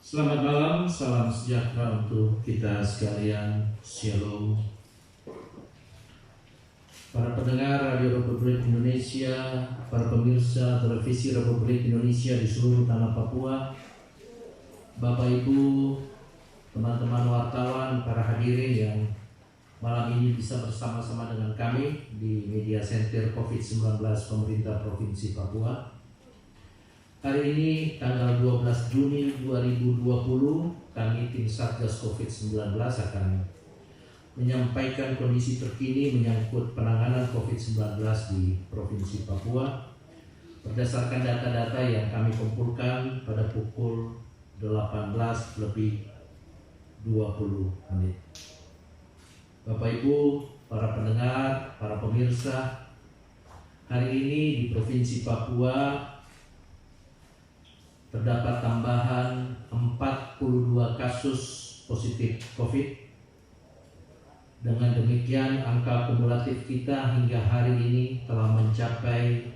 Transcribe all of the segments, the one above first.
Selamat malam, salam sejahtera untuk kita sekalian. Shalom. Para pendengar Radio Republik Indonesia, para pemirsa televisi Republik Indonesia di seluruh tanah Papua, Bapak Ibu, teman-teman wartawan, para hadirin yang malam ini bisa bersama-sama dengan kami di Media Center COVID-19 Pemerintah Provinsi Papua. Hari ini tanggal 12 Juni 2020, kami tim Satgas COVID-19 akan menyampaikan kondisi terkini menyangkut penanganan COVID-19 di Provinsi Papua berdasarkan data-data yang kami kumpulkan pada pukul 18:20. Bapak Ibu, para pendengar, para pemirsa, hari ini di Provinsi Papua terdapat tambahan 42 kasus positif COVID. Dengan demikian, angka kumulatif kita hingga hari ini telah mencapai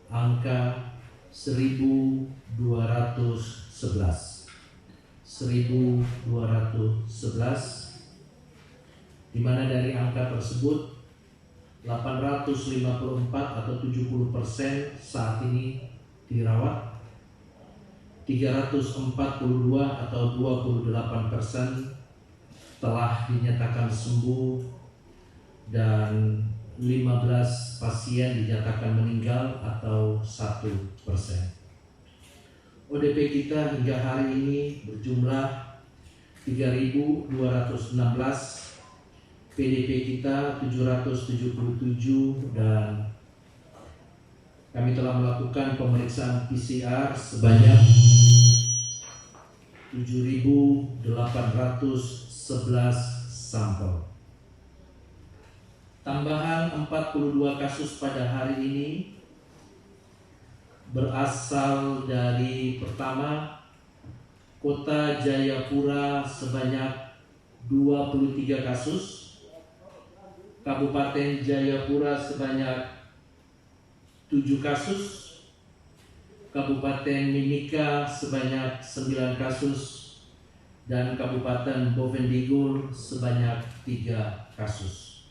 angka 1.211, di mana dari angka tersebut 854 atau 70% saat ini dirawat, 342 atau 28% telah dinyatakan sembuh, dan 15 pasien dinyatakan meninggal atau 1%. ODP kita hingga hari ini berjumlah 3.216, PDP kita 777, dan kami telah melakukan pemeriksaan PCR sebanyak 7.811 sampel. Tambahan 42 kasus pada hari ini berasal dari pertama, Kota Jayapura sebanyak 23 kasus, Kabupaten Jayapura sebanyak 7 kasus, Kabupaten Mimika sebanyak 9 kasus, dan Kabupaten Bovendigul sebanyak 3 kasus.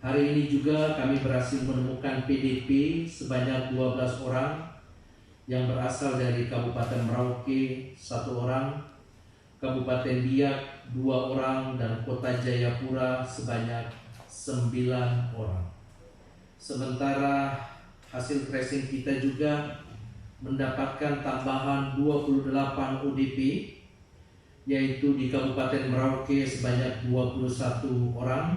Hari ini juga kami berhasil menemukan PDP sebanyak 12 orang yang berasal dari Kabupaten Merauke 1 orang, Kabupaten Biak 2 orang, dan Kota Jayapura sebanyak 9 orang. Sementara hasil tracing kita juga mendapatkan tambahan 28 ODP, yaitu di Kabupaten Merauke sebanyak 21 orang,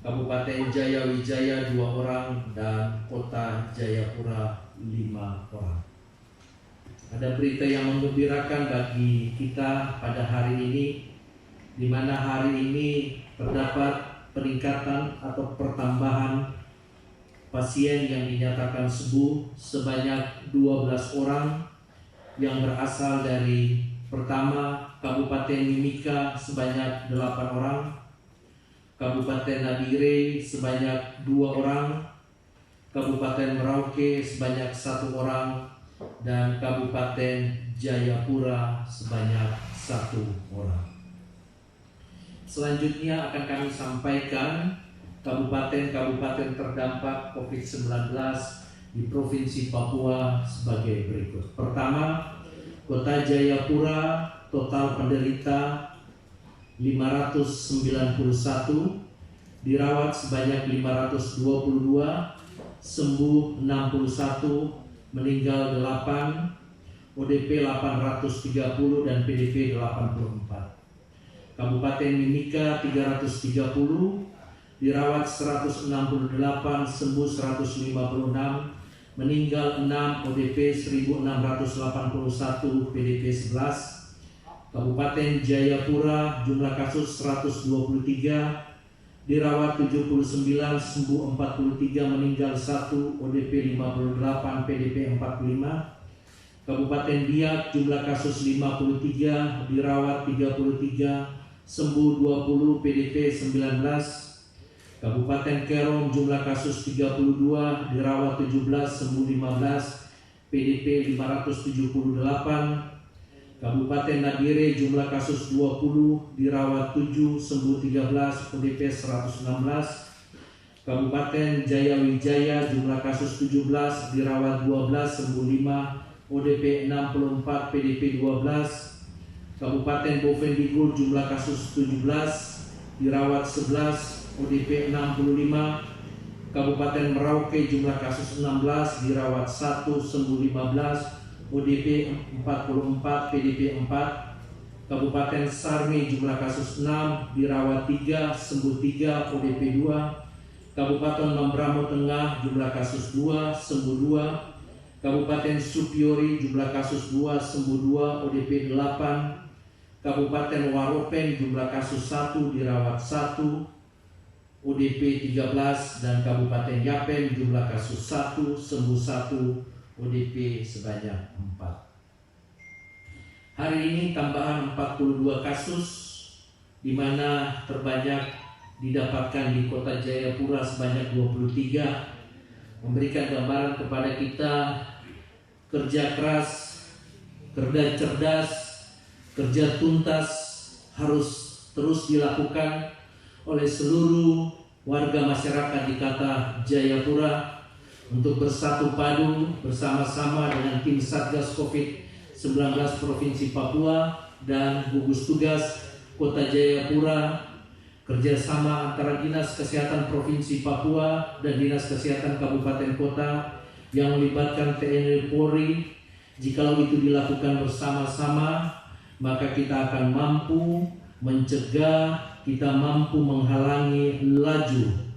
Kabupaten Jayawijaya 2 orang, dan Kota Jayapura 5 orang. Ada berita yang menggembirakan bagi kita pada hari ini, di mana hari ini terdapat peningkatan atau pertambahan pasien yang dinyatakan sembuh sebanyak 12 orang yang berasal dari pertama, Kabupaten Mimika sebanyak 8 orang, Kabupaten Nabire sebanyak 2 orang, Kabupaten Merauke sebanyak 1 orang, dan Kabupaten Jayapura sebanyak 1 orang. Selanjutnya akan kami sampaikan kabupaten-kabupaten terdampak COVID-19 di Provinsi Papua sebagai berikut. Pertama, Kota Jayapura, total penderita 591, dirawat sebanyak 522, sembuh 61, meninggal 8, ODP 830, dan PDP 84. Kabupaten Mimika 330, dirawat 168, sembuh 156, meninggal 6, ODP 1681, PDP 11. Kabupaten Jayapura, jumlah kasus 123, dirawat 79, sembuh 43, meninggal 1, ODP 58, PDP 45. Kabupaten Biak, jumlah kasus 53, dirawat 33, sembuh 20, PDP 19. Kabupaten Kerom, jumlah kasus 32, dirawat 17, sembuh 15, PDP 578. Kabupaten Nabire jumlah kasus 20, dirawat 7, sembuh 13, ODP 116. Kabupaten Jayawijaya jumlah kasus 17, dirawat 12, sembuh 5, ODP 64, PDP 12. Kabupaten Bovendigul jumlah kasus 17, dirawat 11, ODP 65. Kabupaten Merauke jumlah kasus 16, dirawat 1, sembuh 15, ODP 44, PDP 4. Kabupaten Sarmi jumlah kasus 6, dirawat 3, sembuh 3, ODP 2. Kabupaten Mambramo Tengah jumlah kasus 2, sembuh 2. Kabupaten Supiori jumlah kasus 2, sembuh 2, ODP 8. Kabupaten Waropen jumlah kasus 1, dirawat 1, ODP 13. Dan Kabupaten Yapen jumlah kasus 1, sembuh 1, ODP sebanyak 4. Hari ini tambahan 42 kasus, di mana terbanyak didapatkan di Kota Jayapura sebanyak 23, memberikan gambaran kepada kita kerja keras, kerja cerdas, kerja tuntas harus terus dilakukan oleh seluruh warga masyarakat di Kota Jayapura untuk bersatu padu bersama-sama dengan tim Satgas COVID-19 Provinsi Papua dan gugus tugas Kota Jayapura, kerjasama antara Dinas Kesehatan Provinsi Papua dan Dinas Kesehatan Kabupaten Kota yang melibatkan TNI Polri. Jikalau itu dilakukan bersama-sama, maka kita akan mampu mencegah, kita mampu menghalangi laju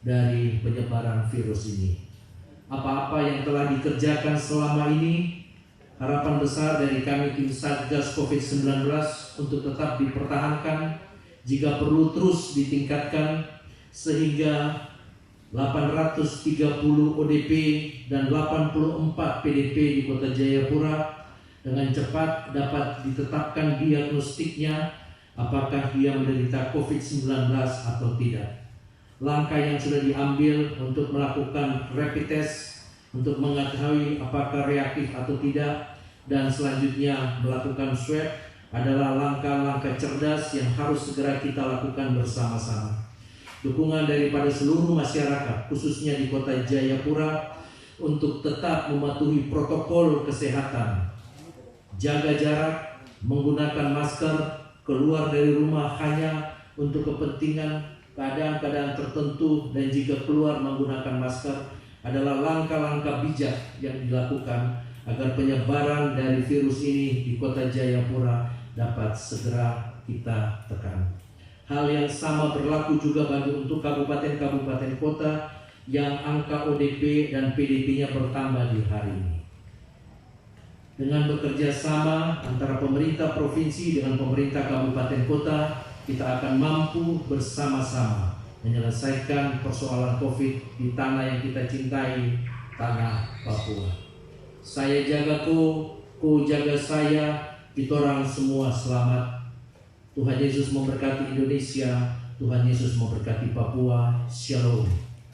dari penyebaran virus ini. Apa-apa yang telah dikerjakan selama ini, harapan besar dari kami tim Satgas COVID-19 untuk tetap dipertahankan, jika perlu terus ditingkatkan sehingga 830 ODP dan 84 PDP di Kota Jayapura dengan cepat dapat ditetapkan diagnostiknya apakah dia menderita COVID-19 atau tidak. Langkah yang sudah diambil untuk melakukan rapid test untuk mengetahui apakah reaktif atau tidak, dan selanjutnya melakukan swab adalah langkah-langkah cerdas yang harus segera kita lakukan bersama-sama. Dukungan daripada seluruh masyarakat, khususnya di Kota Jayapura, untuk tetap mematuhi protokol kesehatan, jaga jarak, menggunakan masker, keluar dari rumah hanya untuk kepentingan keadaan-keadaan tertentu, dan jika keluar menggunakan masker adalah langkah-langkah bijak yang dilakukan agar penyebaran dari virus ini di Kota Jayapura dapat segera kita tekan. Hal yang sama berlaku juga bagi untuk kabupaten-kabupaten kota yang angka ODP dan PDP-nya bertambah di hari ini. Dengan bekerja sama antara pemerintah provinsi dengan pemerintah kabupaten kota, kita akan mampu bersama-sama menyelesaikan persoalan COVID di tanah yang kita cintai, tanah Papua. Saya jaga kau jaga saya, kita orang semua selamat. Tuhan Yesus memberkati Indonesia, Tuhan Yesus memberkati Papua. Shalom.